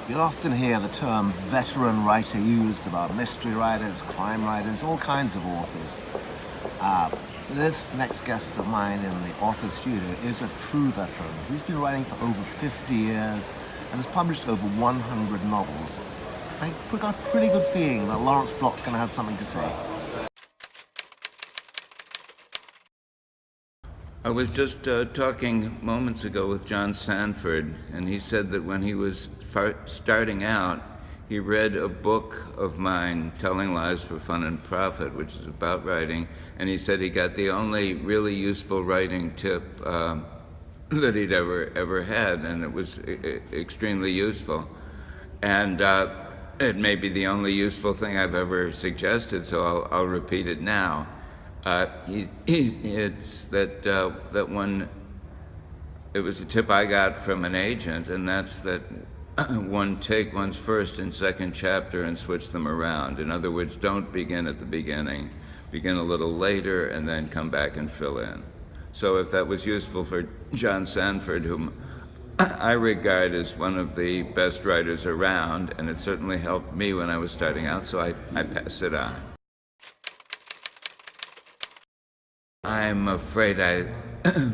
You'll often hear the term veteran writer used about mystery writers, crime writers, all kinds of authors. This next guest of mine in the author studio is a true veteran. He's been writing for over 50 years and has published over 100 novels. I got a pretty good feeling that Lawrence Block's going to have something to say. I was just talking moments ago with John Sanford, and he said that when he was starting out, he read a book of mine, Telling Lies for Fun and Profit, which is about writing, and he said he got the only really useful writing tip that he'd ever had, and it was extremely useful. And it may be the only useful thing I've ever suggested, so I'll repeat it now. It's that one. It was a tip I got from an agent, and that's that one take one's first and second chapter and switch them around. In other words, don't begin at the beginning. Begin a little later and then come back and fill in. So if that was useful for John Sanford, whom I regard as one of the best writers around, and it certainly helped me when I was starting out, so I pass it on. I'm afraid I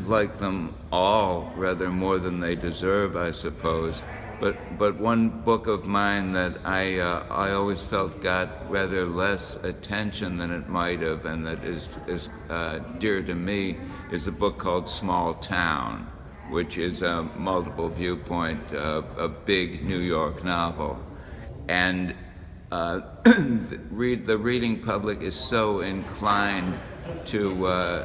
like them all rather more than they deserve, I suppose. But one book of mine that I always felt got rather less attention than it might have, and that is dear to me, is a book called Small Town, which is a multiple viewpoint, a big New York novel. And the reading public is so inclined to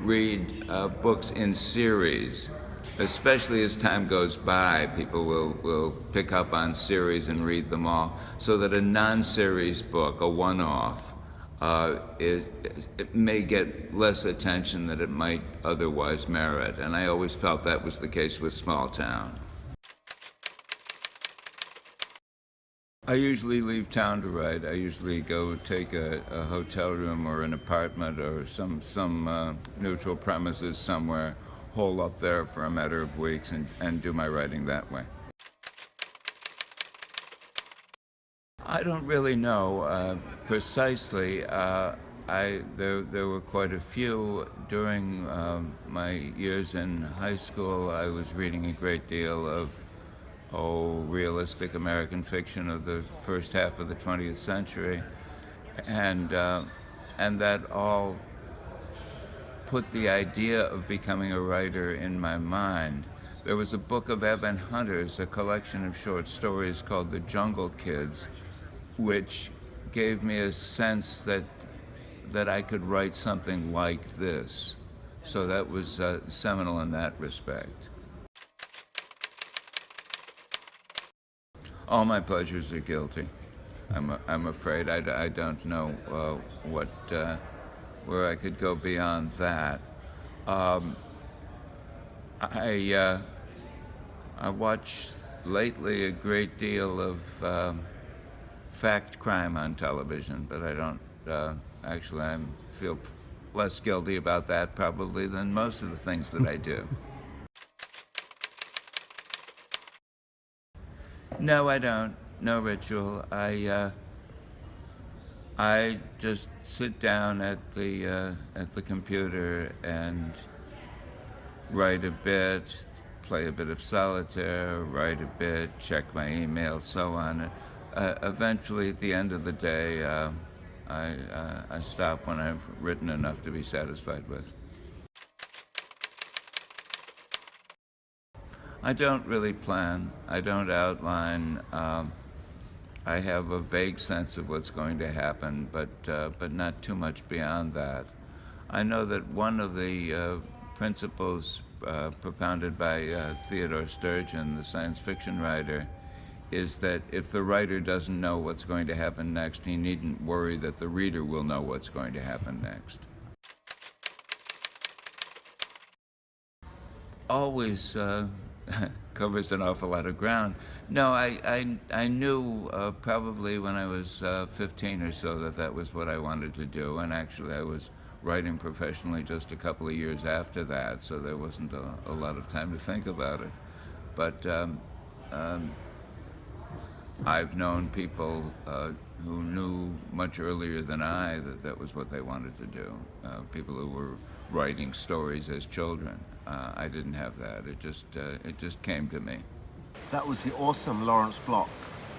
read books in series. Especially as time goes by, people will pick up on series and read them all, so that a non-series book, a one-off, it may get less attention than it might otherwise merit. And I always felt that was the case with Small Town. I usually leave town to write. I usually go take a hotel room or an apartment or some neutral premises somewhere, hole up there for a matter of weeks and do my writing that way. I don't really know precisely. There were quite a few. During my years in high school, I was reading a great deal of realistic American fiction of the first half of the 20th century, and that all put the idea of becoming a writer in my mind. There was a book of Evan Hunter's, a collection of short stories called The Jungle Kids, which gave me a sense that I could write something like this. So that was seminal in that respect. All my pleasures are guilty. I'm afraid I don't know where I could go beyond that. I watch lately a great deal of fact crime on television, but I don't actually. I feel less guilty about that probably than most of the things that I do. No, I don't. No ritual. I just sit down at the computer and write a bit, play a bit of solitaire, write a bit, check my email, so on. Eventually, at the end of the day, I stop when I've written enough to be satisfied with. I don't really plan. I don't outline. I have a vague sense of what's going to happen, but not too much beyond that. I know that one of the principles propounded by Theodore Sturgeon, the science fiction writer, is that if the writer doesn't know what's going to happen next, he needn't worry that the reader will know what's going to happen next. Always covers an awful lot of ground. No, I knew probably when I was 15 or so that was what I wanted to do, and actually I was writing professionally just a couple of years after that, so there wasn't a lot of time to think about it. But I've known people who knew much earlier than I that that was what they wanted to do. People who were writing stories as children. I didn't have that. It just came to me. That was the awesome Lawrence Block.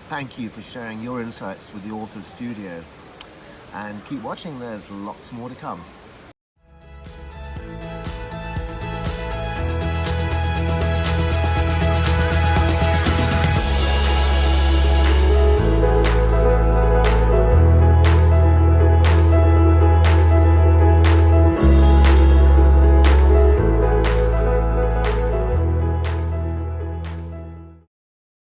Thank you for sharing your insights with the Authors Studio. And keep watching, there's lots more to come.